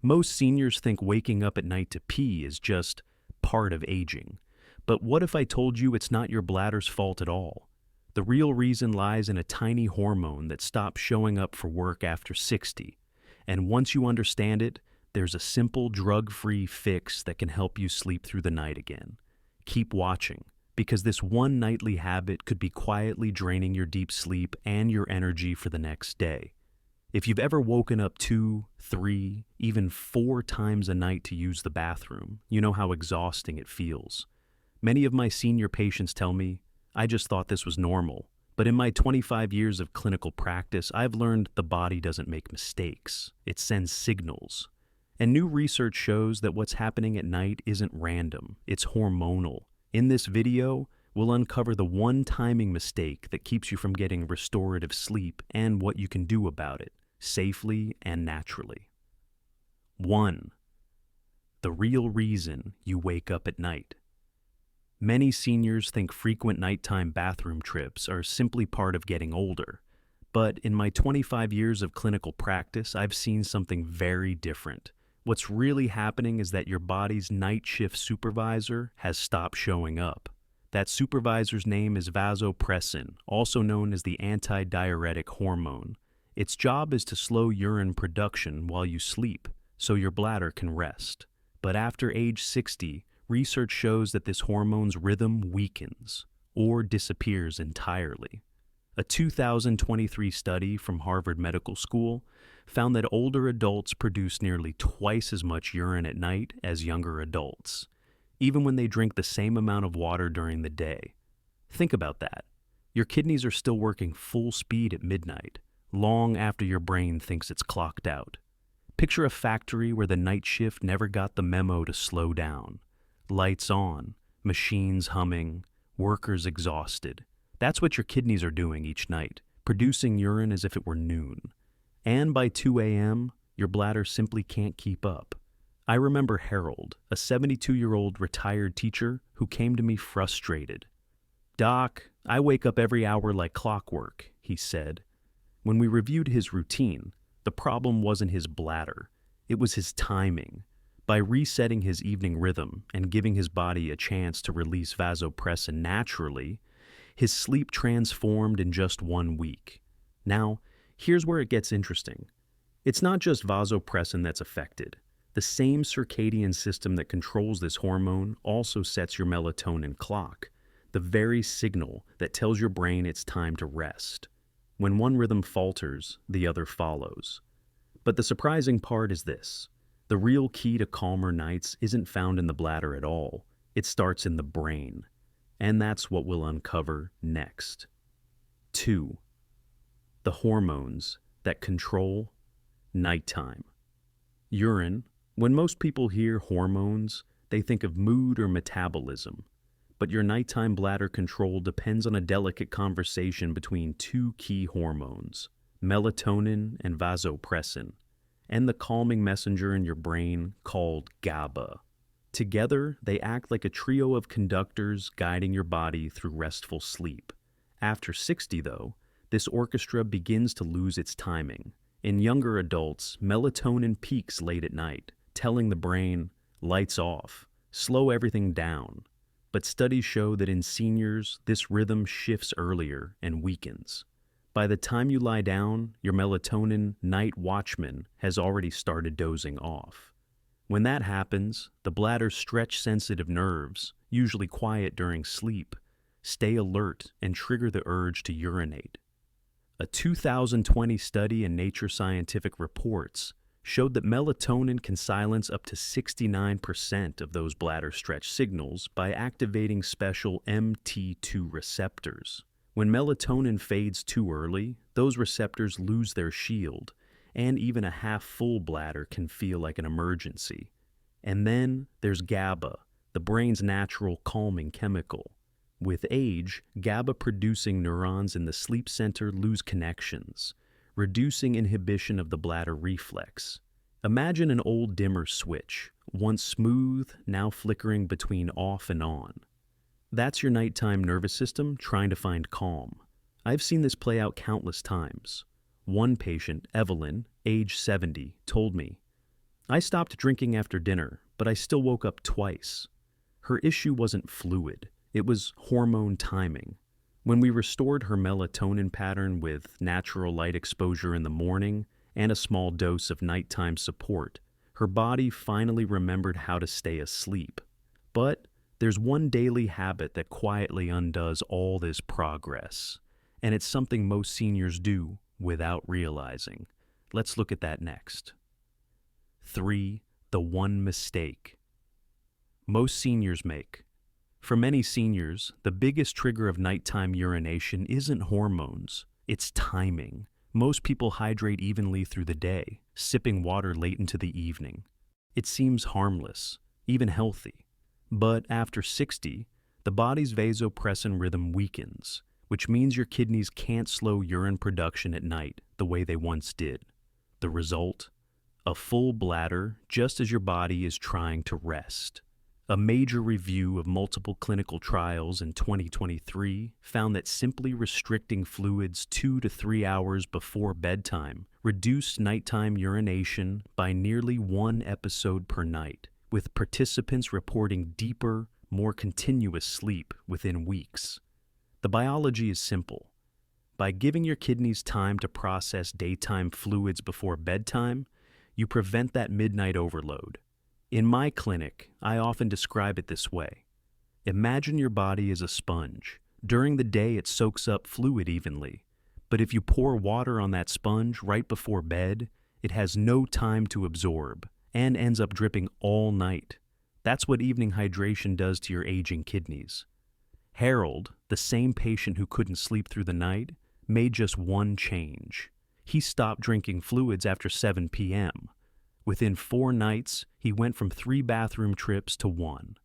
Most seniors think waking up at night to pee is just part of aging. But what if I told you it's not your bladder's fault at all? The real reason lies in a tiny hormone that stops showing up for work after 60. And once you understand it, there's a simple drug-free fix that can help you sleep through the night again. Keep watching, because this one nightly habit could be quietly draining your deep sleep and your energy for the next day. If you've ever woken up 2, 3, even 4 times a night to use the bathroom, you know how exhausting it feels. Many of my senior patients tell me, I just thought this was normal. But in my 25 years of clinical practice, I've learned the body doesn't make mistakes. It sends signals. And new research shows that what's happening at night isn't random, it's hormonal. In this video, we'll uncover the one timing mistake that keeps you from getting restorative sleep and what you can do about it, safely and naturally. 1. The real reason you wake up at night. Many seniors think frequent nighttime bathroom trips are simply part of getting older. But in my 25 years of clinical practice, I've seen something very different. What's really happening is that your body's night shift supervisor has stopped showing up. That supervisor's name is Vasopressin, also known as the antidiuretic hormone. Its job is to slow urine production while you sleep, so your bladder can rest. But after age 60, research shows that this hormone's rhythm weakens or disappears entirely. A 2023 study from Harvard Medical School found that older adults produce nearly twice as much urine at night as younger adults, even when they drink the same amount of water during the day. Think about that. Your kidneys are still working full speed at midnight, long after your brain thinks it's clocked out. Picture a factory where the night shift never got the memo to slow down. Lights on, machines humming, workers exhausted. That's what your kidneys are doing each night, producing urine as if it were noon. And by 2 a.m., your bladder simply can't keep up. I remember Harold, a 72-year-old retired teacher who came to me frustrated. "Doc, I wake up every hour like clockwork," he said. When we reviewed his routine, the problem wasn't his bladder, it was his timing. By resetting his evening rhythm and giving his body a chance to release vasopressin naturally, his sleep transformed in just 1 week. Now, here's where it gets interesting. It's not just vasopressin that's affected. The same circadian system that controls this hormone also sets your melatonin clock, the very signal that tells your brain it's time to rest. When one rhythm falters, the other follows. But the surprising part is this. The real key to calmer nights isn't found in the bladder at all. It starts in the brain. And that's what we'll uncover next. 2. The hormones that control nighttime. Urine. When most people hear hormones, they think of mood or metabolism. But your nighttime bladder control depends on a delicate conversation between 2 key hormones, melatonin and vasopressin, and the calming messenger in your brain called GABA. Together, they act like a trio of conductors guiding your body through restful sleep. After 60, though, this orchestra begins to lose its timing. In younger adults, melatonin peaks late at night, telling the brain, lights off, slow everything down. But studies show that in seniors, this rhythm shifts earlier and weakens. By the time you lie down, your melatonin night watchman has already started dozing off. When that happens, the bladder's stretch-sensitive nerves, usually quiet during sleep, stay alert and trigger the urge to urinate. A 2020 study in Nature Scientific Reports showed that melatonin can silence up to 69% of those bladder stretch signals by activating special MT2 receptors. When melatonin fades too early, those receptors lose their shield, and even a half-full bladder can feel like an emergency. And then there's GABA, the brain's natural calming chemical. With age, GABA-producing neurons in the sleep center lose connections, reducing inhibition of the bladder reflex. Imagine an old dimmer switch, once smooth, now flickering between off and on. That's your nighttime nervous system trying to find calm. I've seen this play out countless times. One patient, Evelyn, age 70, told me, I stopped drinking after dinner, but I still woke up twice. Her issue wasn't fluid, it was hormone timing. When we restored her melatonin pattern with natural light exposure in the morning and a small dose of nighttime support, her body finally remembered how to stay asleep. But there's one daily habit that quietly undoes all this progress, and it's something most seniors do without realizing. Let's look at that next. 3. The one mistake most seniors make. For many seniors, the biggest trigger of nighttime urination isn't hormones, it's timing. Most people hydrate evenly through the day, sipping water late into the evening. It seems harmless, even healthy. But after 60, the body's vasopressin rhythm weakens, which means your kidneys can't slow urine production at night the way they once did. The result? A full bladder just as your body is trying to rest. A major review of multiple clinical trials in 2023 found that simply restricting fluids 2 to 3 hours before bedtime reduced nighttime urination by nearly 1 episode per night, with participants reporting deeper, more continuous sleep within weeks. The biology is simple. By giving your kidneys time to process daytime fluids before bedtime, you prevent that midnight overload. In my clinic, I often describe it this way. Imagine your body as a sponge. During the day, it soaks up fluid evenly. But if you pour water on that sponge right before bed, it has no time to absorb and ends up dripping all night. That's what evening hydration does to your aging kidneys. Harold, the same patient who couldn't sleep through the night, made just one change. He stopped drinking fluids after 7 p.m. Within 4 nights, he went from 3 bathroom trips to 1.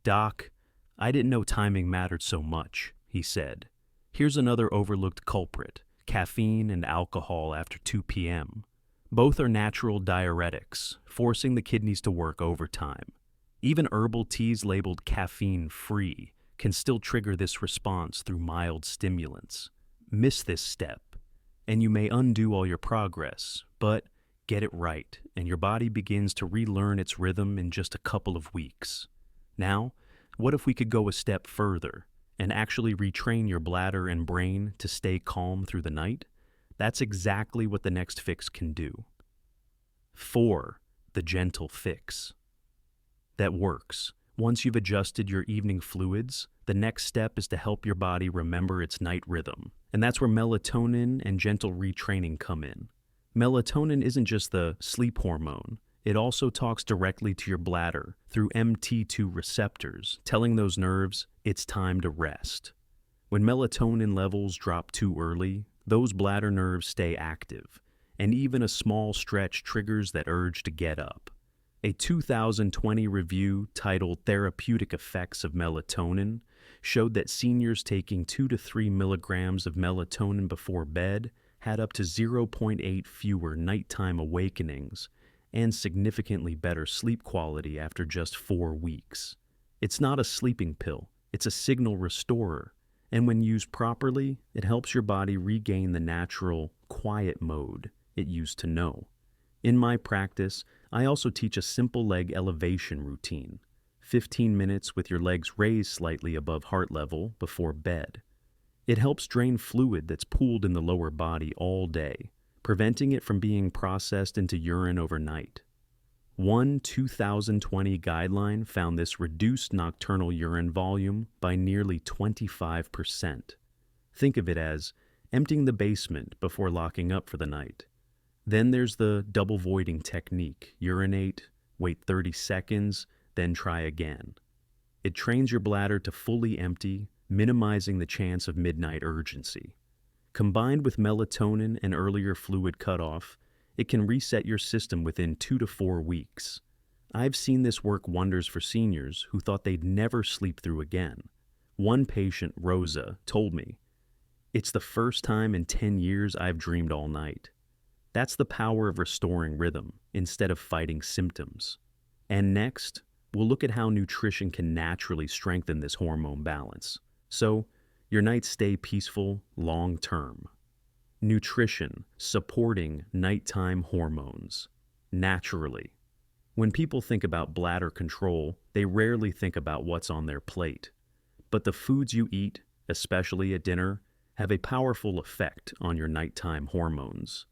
"Doc, I didn't know timing mattered so much," he said. "Here's another overlooked culprit, caffeine and alcohol after 2 p.m. Both are natural diuretics, forcing the kidneys to work overtime. Even herbal teas labeled caffeine-free can still trigger this response through mild stimulants. Miss this step, and you may undo all your progress, but get it right, and your body begins to relearn its rhythm in just a couple of weeks. Now, what if we could go a step further and actually retrain your bladder and brain to stay calm through the night? That's exactly what the next fix can do. 4. The gentle fix. That works. Once you've adjusted your evening fluids, the next step is to help your body remember its night rhythm. And that's where melatonin and gentle retraining come in. Melatonin isn't just the sleep hormone. It also talks directly to your bladder through MT2 receptors, telling those nerves it's time to rest. When melatonin levels drop too early, those bladder nerves stay active, and even a small stretch triggers that urge to get up. A 2020 review titled Therapeutic Effects of Melatonin showed that seniors taking 2 to 3 milligrams of melatonin before bed had up to 0.8 fewer nighttime awakenings and significantly better sleep quality after just 4 weeks. It's not a sleeping pill, it's a signal restorer, and when used properly, it helps your body regain the natural, quiet mode it used to know. In my practice, I also teach a simple leg elevation routine, 15 minutes with your legs raised slightly above heart level before bed. It helps drain fluid that's pooled in the lower body all day, preventing it from being processed into urine overnight. One 2020 guideline found this reduced nocturnal urine volume by nearly 25%. Think of it as emptying the basement before locking up for the night. Then there's the double voiding technique. Urinate, wait 30 seconds, then try again. It trains your bladder to fully empty, minimizing the chance of midnight urgency. Combined with melatonin and earlier fluid cutoff, it can reset your system within 2 to 4 weeks. I've seen this work wonders for seniors who thought they'd never sleep through again. One patient, Rosa, told me, "It's the first time in 10 years I've dreamed all night." That's the power of restoring rhythm instead of fighting symptoms. And next, we'll look at how nutrition can naturally strengthen this hormone balance, so your nights stay peaceful long term. Nutrition supporting nighttime hormones naturally. When people think about bladder control, they rarely think about what's on their plate. But the foods you eat, especially at dinner, have a powerful effect on your nighttime hormones.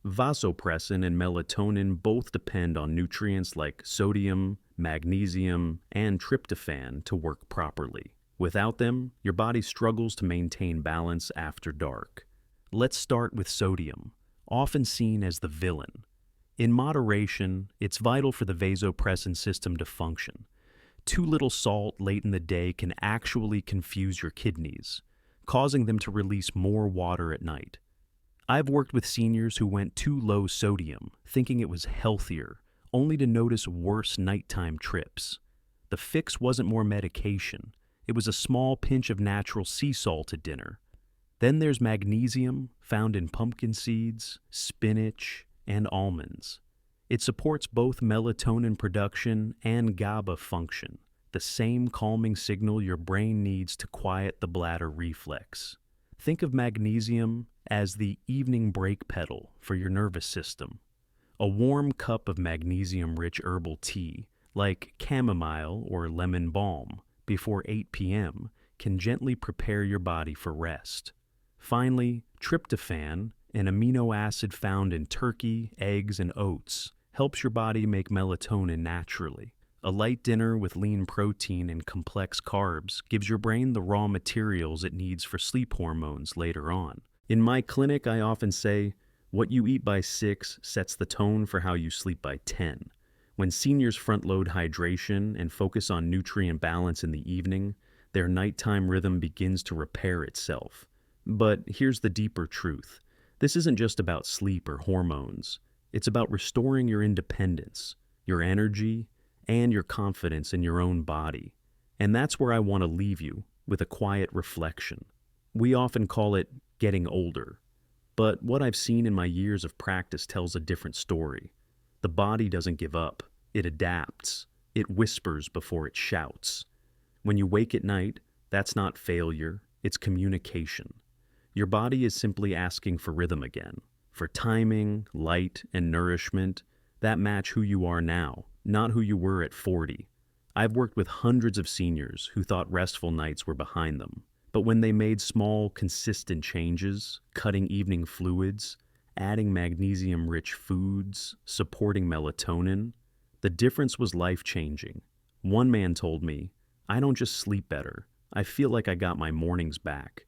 Vasopressin and melatonin both depend on nutrients like sodium, magnesium, and tryptophan to work properly. Without them, your body struggles to maintain balance after dark. Let's start with sodium, often seen as the villain. In moderation, it's vital for the vasopressin system to function. Too little salt late in the day can actually confuse your kidneys, causing them to release more water at night. I've worked with seniors who went too low sodium, thinking it was healthier, only to notice worse nighttime trips. The fix wasn't more medication. It was a small pinch of natural sea salt at dinner. Then there's magnesium, found in pumpkin seeds, spinach, and almonds. It supports both melatonin production and GABA function, the same calming signal your brain needs to quiet the bladder reflex. Think of magnesium as the evening brake pedal for your nervous system. A warm cup of magnesium-rich herbal tea, like chamomile or lemon balm, before 8 p.m. can gently prepare your body for rest. Finally, tryptophan, an amino acid found in turkey, eggs, and oats, helps your body make melatonin naturally. A light dinner with lean protein and complex carbs gives your brain the raw materials it needs for sleep hormones later on. In my clinic, I often say, what you eat by 6 sets the tone for how you sleep by 10. When seniors front-load hydration and focus on nutrient balance in the evening, their nighttime rhythm begins to repair itself. But here's the deeper truth. This isn't just about sleep or hormones. It's about restoring your independence, your energy, and your confidence in your own body. And that's where I want to leave you, with a quiet reflection. We often call it getting older, but what I've seen in my years of practice tells a different story. The body doesn't give up. It adapts. It whispers before it shouts. When you wake at night, that's not failure, it's communication. Your body is simply asking for rhythm again, for timing, light, and nourishment that match who you are now, not who you were at 40. I've worked with hundreds of seniors who thought restful nights were behind them, but when they made small, consistent changes, cutting evening fluids, adding magnesium-rich foods, supporting melatonin, the difference was life-changing. One man told me, "I don't just sleep better, I feel like I got my mornings back."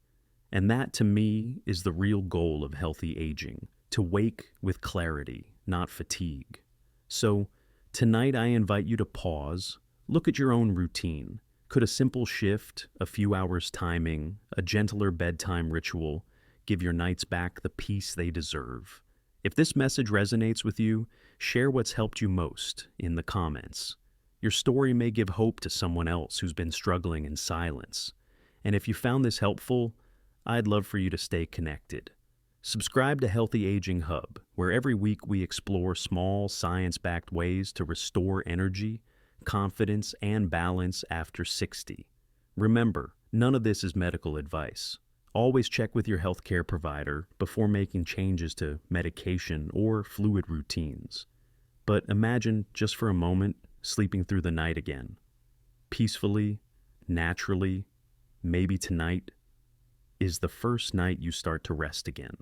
And that, to me, is the real goal of healthy aging, to wake with clarity, not fatigue. So, tonight I invite you to pause, look at your own routine. Could a simple shift, a few hours timing, a gentler bedtime ritual, give your nights back the peace they deserve? If this message resonates with you, share what's helped you most in the comments. Your story may give hope to someone else who's been struggling in silence. And if you found this helpful, I'd love for you to stay connected. Subscribe to Healthy Aging Hub, where every week we explore small, science-backed ways to restore energy, confidence, and balance after 60. Remember, none of this is medical advice. Always check with your healthcare provider before making changes to medication or fluid routines. But imagine, just for a moment, sleeping through the night again. Peacefully, naturally, maybe tonight is the first night you start to rest again.